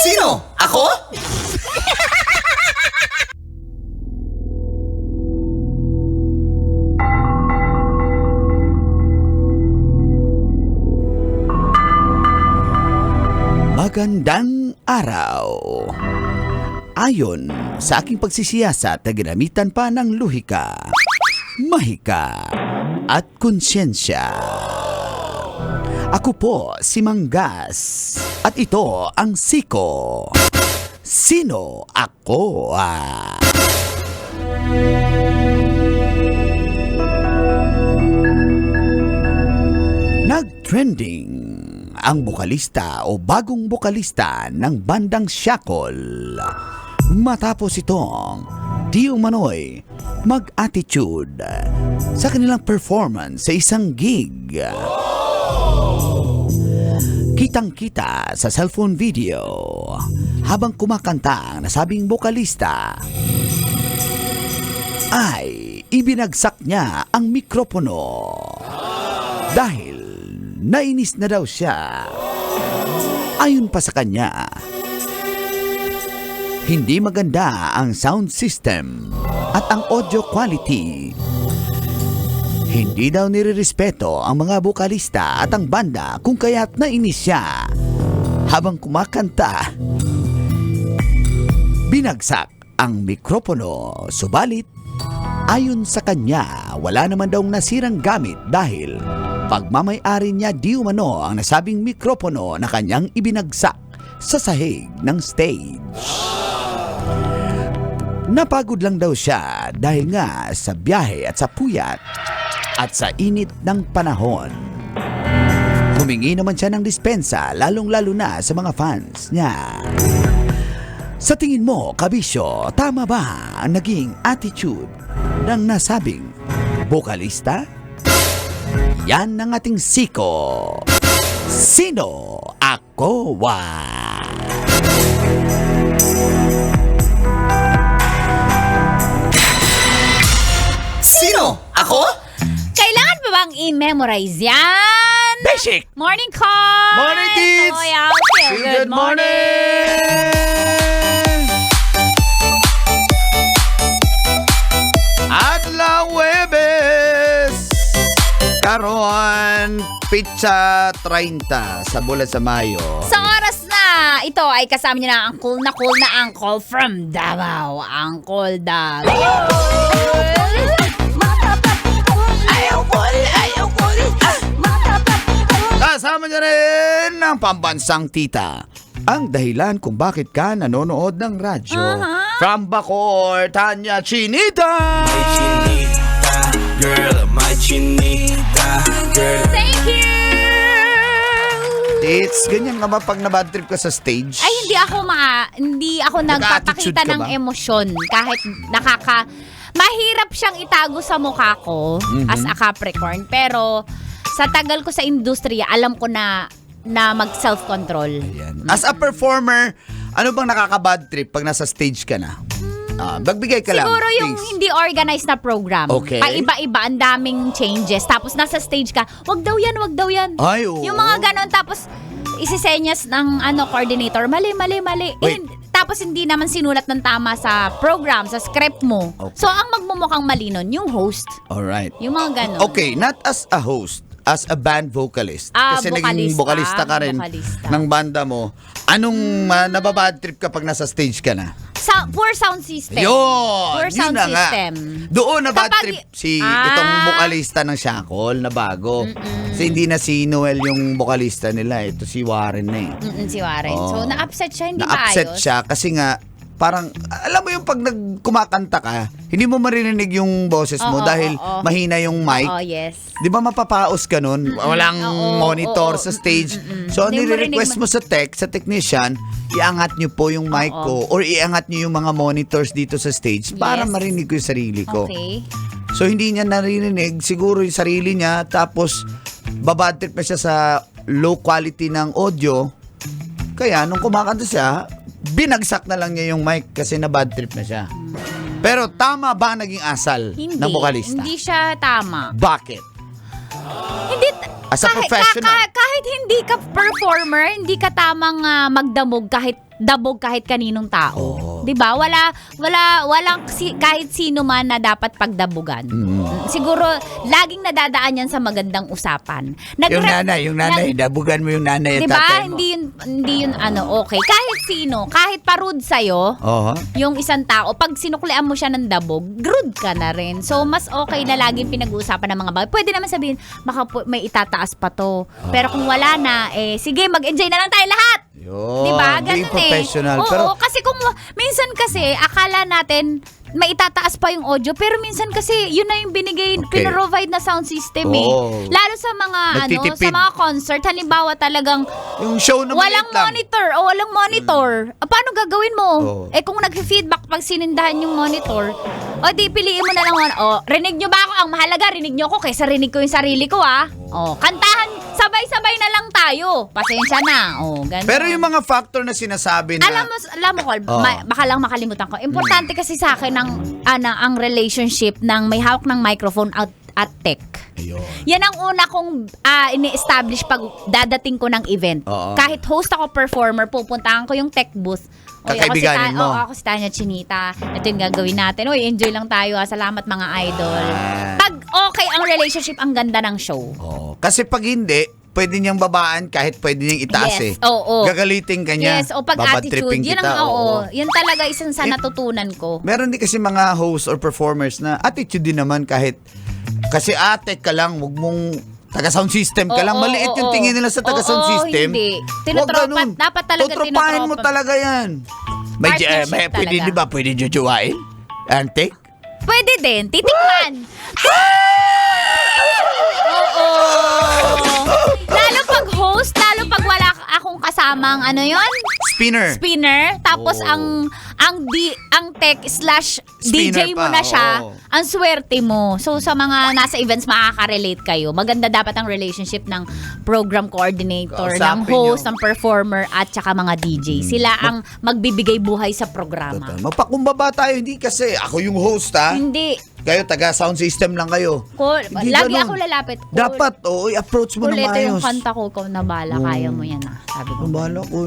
Sino? Ako? Magandang araw. Ayon sa aking pagsisiyasat na ginamitan pa ng luhika, mahika at konsyensya. Ako po si Manggas at ito ang Siko. Sino ako? Nag-trending ang bokalista o bagong bokalista ng bandang Shackle matapos itong di umano'y mag-attitude sa kanilang performance sa isang gig. Kitang-kita sa cellphone video habang kumakanta ang nasabing bokalista ay ibinagsak niya ang mikropono dahil nainis na daw siya. Ayon pa sa kanya, hindi maganda ang sound system at ang audio quality. Hindi daw nirerespeto ang mga bokalista at ang banda kung kaya't nainis siya. Habang kumakanta, binagsak ang mikropono. Subalit, ayon sa kanya, wala naman daw nasirang gamit dahil pagmamay-ari niya di umano ang nasabing mikropono na kanyang ibinagsak sa sahig ng stage. Napagod lang daw siya dahil nga sa biyahe at sa puyat at sa init ng panahon. Humingi naman siya ng dispensa lalong-lalo na sa mga fans niya. Sa tingin mo, kabisyo, tama ba ang naging attitude ng nasabing bokalista? Yan ang ating Siko. Sino ako? Sino? Ako? Kailangan pa bang i-memorize yan? Basic! Morning call! Morning, kids! Good morning! Adlaw Webes! Karon, pizza 30 sa bulan sa Mayo. Sa oras na ito ay kasama niyo na ang cool na uncle from Davao. Uncle Dag. Kasama niya rin ang pambansang tita. Ang dahilan kung bakit ka nanonood ng radyo. From Bacoor, Tanya Chinita! My chinita, girl, my chinita, girl. Thank you! It's ganyan nga ba pag nabad trip ka sa stage? Ay, hindi ako Nag-attitude nagpapakita ka ng ba? emosyon kahit mahirap siyang itago sa mukha ko as a Capricorn, pero sa tagal ko sa industriya, alam ko na mag self-control. Ayan. As a performer, ano bang nakaka-bad trip pag nasa stage ka na? Magbigay ka lang. Siguro yung please. hindi organized na program. Okay. Paiba-iba, ang daming changes. Tapos nasa stage ka, wag daw yan. Ay, oo. Yung mga ganon, tapos isisenyas ng coordinator, mali. Wait. Tapos hindi naman sinulat ng tama sa program, sa script mo. Okay. So ang magmumukhang mali nun, yung host. Alright. Yung mga ganon. Okay, not as a host, as a band vocalist. Kasi naging Vocalista. vocalista ka rin Vocalista. ng banda mo. Anong nababad trip kapag nasa stage ka na? Poor sound system. Yun! Poor sound Yun na nga. system. Doon na bad Kapag- trip itong vocalista ng Shackle na bago. Kasi hindi na si Noel yung vocalista nila. Ito si Warren na eh. Si Warren. Oo. So na-upset siya, hindi ba Na-upset ayos? siya kasi nga parang, alam mo yung pag kumakanta ka, hindi mo maririnig yung boses mo Oo, dahil oo. mahina yung mic. Oo, yes. Di ba mapapaos ka nun? Walang Oo, monitor oo, sa stage. So, ang Hindi mo nire-request marinig mo sa technician, iangat nyo po yung mic ko or iangat nyo yung mga monitors dito sa stage para Yes. marinig ko yung sarili ko. Okay. So, hindi niya naririnig siguro yung sarili niya tapos babad trip na siya sa low quality ng audio. Kaya, nung kumakanta siya, binagsak na lang niya yung mic kasi na bad trip na siya. Pero tama ba ang naging asal ng bokalista? Hindi siya tama. Bakit? Hindi, As a professional. kahit hindi ka performer, hindi ka tamang magdamog kahit dabog kahit kaninong tao. Oo. 'Di ba? Walang kahit sino man na dapat pagdabugan. Siguro laging nadadaan yan sa magandang usapan. Yung nanay, dabugan mo yung nanay at Diba? tatay mo. Hindi yun okay. Kahit sino, kahit parud sa'yo, Oho. yung isang tao, pag sinuklian mo siya ng dabog, rude ka na rin. So, mas okay na laging pinag-uusapan ng mga bagay. Pwede naman sabihin, may itataas pa to. Pero kung wala na, sige, mag-enjoy na lang tayo lahat. Yun, Diba? being Ganun professional. Oo, Pero, kasi minsan kasi, akala natin, may itataas pa yung audio, pero minsan kasi, yun na yung pinrovide na sound system Oo. Lalo sa mga, Nagtitipid. sa mga concert, halimbawa talagang, yung show na walang maliit lang. walang monitor. Paano gagawin mo? Oo. Kung nag-feedback pag sinindahan yung monitor, di piliin mo na lang, rinig nyo ba ako? Ang mahalaga, rinig nyo ako kaysa rinig ko yung sarili ko, kantahan, sabay-sabay na lang tayo. Pasensya na. Ganun. Pero yung mga factor na sinasabi na... Alam mo, Col, baka lang makalimutan ko. Importante kasi sa akin ang relationship ng may hawak ng microphone at tech. Ayun. Yan ang una kong ini-establish pag dadating ko ng event. Oo. Kahit host ako, performer, pupuntahan ko yung tech booth. Kakaibiganin mo. Ako si Tanya Chinita. Ito yung gagawin natin. Enjoy lang tayo. Salamat mga idol. Pag okay ang relationship, ang ganda ng show. Kasi pag hindi, pwede niyang babaan kahit pwede niyang itaas Yes, oo. Gagalitin ka niya. Yes, o pag-attitude. Babadtripping Yan kita. yan talaga isang sa natutunan ko. Meron din kasi mga hosts or performers na attitude din naman kahit kasi ate ka lang, wag mong taga-sound system ka lang. Maliit yung tingin nila sa taga-sound system. Hindi. Wag ganun. Dapat talaga tutropahin mo talaga yan. Partnership Pwede, talaga. di ba? Pwede jujuwain? Ante? Pwede din. Titikman. Oo. Lalo pag host, lalo pag wala akong kasamang spinner. Tapos ang tech / Spinner DJ mo pa, na siya, oo. ang swerte mo. So sa mga nasa events makaka-relate kayo. Maganda dapat ang relationship ng program coordinator, ng Kausapin host, nyo. ng performer at saka mga DJ. Sila ang magbibigay buhay sa programa. Magpakumbaba tayo. Hindi kasi ako yung host Hindi. Kayo taga-sound system lang kayo. Hindi Lagi ganun. ako lalapit. Dapat, i-approach mo ng Ito yung maayos. kanta ko, ikaw na bala, kaya mo yan sabi ko. Bala ko.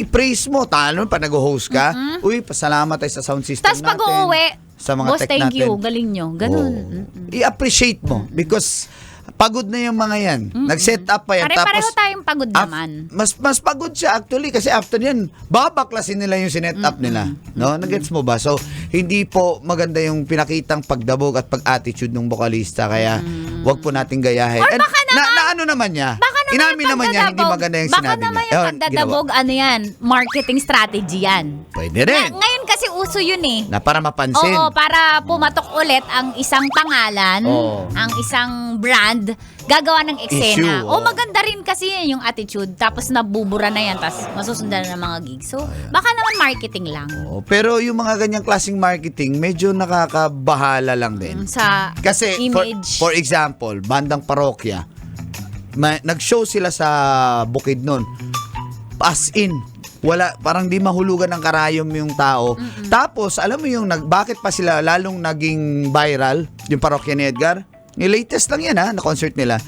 I-praise mo. Talo pa nag-host ka. Uy, pasalamat tayo sa sound system Tapos natin. pag uuwi, Sa mga boss, tech thank natin. you, galing nyo. Ganun. I-appreciate mo because pagod na yung mga yan. Nag-set up pa yan. Pare-pareho Tapos, tayong pagod naman. mas pagod siya actually kasi after yan, babaklasin nila yung sinet up nila. No? Nagets mo ba? So, hindi po maganda yung pinakitang pagdabog at pag-attitude ng vokalista. Kaya, wag po nating gayahin. Or And baka naman, na ano naman niya? Baka naman Inamin naman niya, hindi maganda yung sinabi Baka naman niya. yung Ayun, pagdadabog, marketing strategy yan. ginawa. Pwede rin. Ngayon kasi uso yun Na para mapansin. Oo, para pumatok ulit ang isang pangalan, Oo. ang isang brand, gagawa ng eksena. Issue, oo. Maganda rin kasi yan yung attitude. Tapos nabubura na yan, tapos masusundan na ng mga gigs. So, baka naman marketing lang. Pero yung mga ganyang klaseng marketing, medyo nakakabahala lang din. Sa Kasi, image. for example, bandang parokya, nag-show sila sa Bukidnon. As in, wala, parang di mahulugan ng karayom yung tao. Tapos, alam mo yung, bakit pa sila lalong naging viral, yung parokya ni Edgar? Yung latest lang yan na concert nila.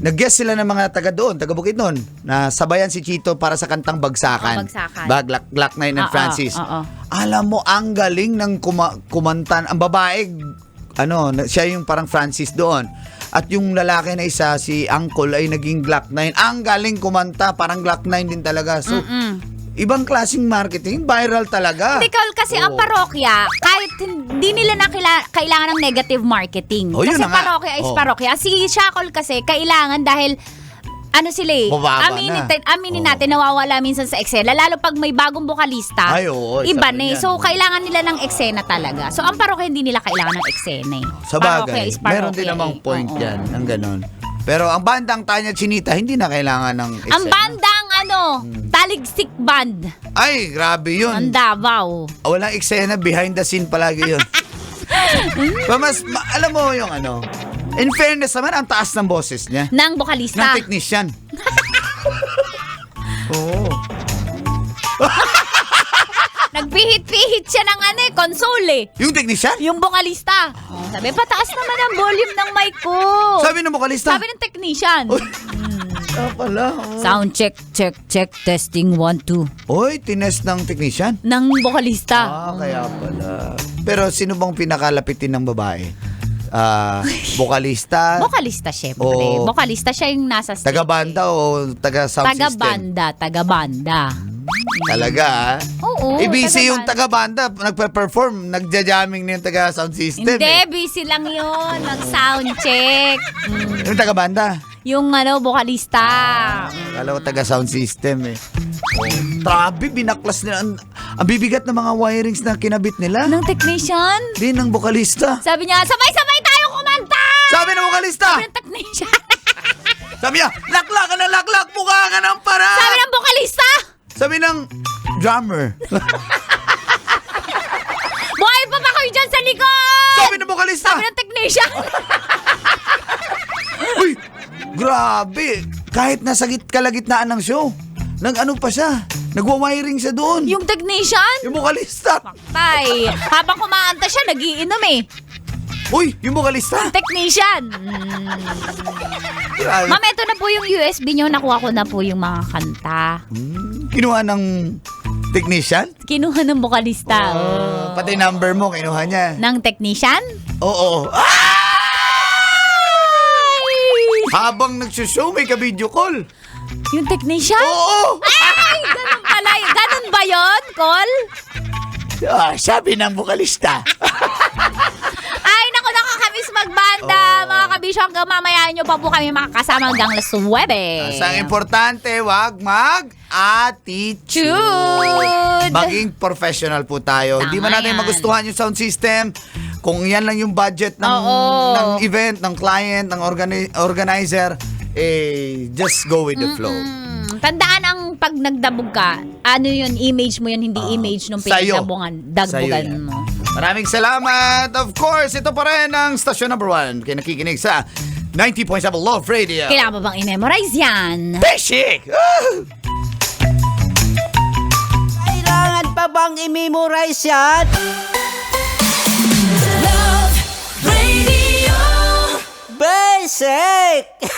Nag-guest sila ng mga taga doon, taga Bukidnon, na sabayan si Chito para sa kantang Bagsakan. Bagsakan. Glock 9 and Francis. Alam mo, ang galing ng kumantan. Ang babae, siya yung parang Francis doon. At yung lalaki na isa, si Uncle, ay naging Glock 9. Ang galing kumanta, parang Glock 9 din talaga. So, ibang klaseng marketing, viral talaga. Hindi, kasi ang parokya, kahit hindi nila kailangan ng negative marketing. Oh, yun Kasi na nga. parokya is parokya. Si Shackle kasi, kailangan dahil sila Bumaba aminin natin, nawawala minsan sa eksena. Lalo pag may bagong bokalista, Ay, oo, iba sabi na niyan. So, kailangan nila ng eksena talaga. So, ang parokya hindi nila kailangan ng eksena Sa Parokya bagay, is parokya meron din namang point Oo. yan, ang ganon. Pero ang bandang Tanya Chinita, hindi na kailangan ng eksena. Ang bandang Taligsik Band. Ay, grabe yun. Ang Davao. Walang eksena, behind the scene palagi yun. Alam mo yung in fairness naman, ang taas ng boses niya. Ng bokalista. Ng technician. Oo. Nagpihit-pihit siya ng console Yung technician? Yung bokalista. Sabi, pataas naman ang volume ng mic ko. Sabi ng vokalista. Sabi ng technician. Pala. Sound check, testing 1, 2. Oy, tinest ng technician? Ng bokalista. Kaya pala. Pero sino bang pinakalapitin ng babae? Vokalista? Bokalista, syempre. O- Bokalista siya yung nasa stage. Taga-banda o taga-sound system? Taga-banda. Talaga, Oo, busy yung taga-banda. taga-banda, nagpe-perform, nagja-jamming na yung taga-sound system. Hindi, busy lang yun. Nag-sound check. Yung taga-banda. Yung bokalista. Kala ko taga-sound system eh. Grabe, binaklas nila. Ang bibigat ng mga wirings na kinabit nila. Ng technician? Di ng vokalista. Sabi niya, sabay-sabay tayo kumanta! Sabi ng vokalista! Sabi ng technician. Sabi niya, laklak ka ng laklak, mukha ka ng para! Sabi ng bokalista. Sabi ng drummer. Buhay pa ba kayo dyan sa likod? Sabi ng vokalista! Sabi ng technician. Uy, grabe. Kahit nasa kalagitnaan ng show, nag-ano pa siya, nagwa-wiring siya doon. Yung technician? Yung vokalista. Tay, habang kumakanta siya, nagiinom eh. Uy, yung vokalista. Technician. Grabe. Ma'am, ito na po yung USB nyo. Nakuha ko na po yung mga kanta. Kinuha ng technician? Kinuha ng bokalista. Pati number mo, kinuha niya. Ng technician? Oo. Habang nagsushow, may ka-video call. Yung technician? Oo. Ay, ganun pala. Ganun ba yun, Col? Sabi ng vokalista. Ay, naku, nakakamiss magbanda. Mga kabisyo, hanggang mamaya nyo pa po kami makakasama hanggang las 9. Ang importante, wag mag-attitude. Chud! Maging professional po tayo. Tama Hindi man natin yan. magustuhan yung sound system. Kung yan lang yung budget ng, Oo. ng event, ng client, ng organizer, just go with the flow. Tandaan ang pag nagdabog ka, ano yun, image mo yun, hindi image nung Sa'yo. pinagdabugan Sa'yo yan. mo. Maraming salamat. Of course, ito pa rin ang stasyon number 1. Kaya nakikinig sa 90.7 Love Radio. Kailangan ba bang i-memorize yan? Basic! Kailangan pa bang i-memorize yan? Love Radio. Basic!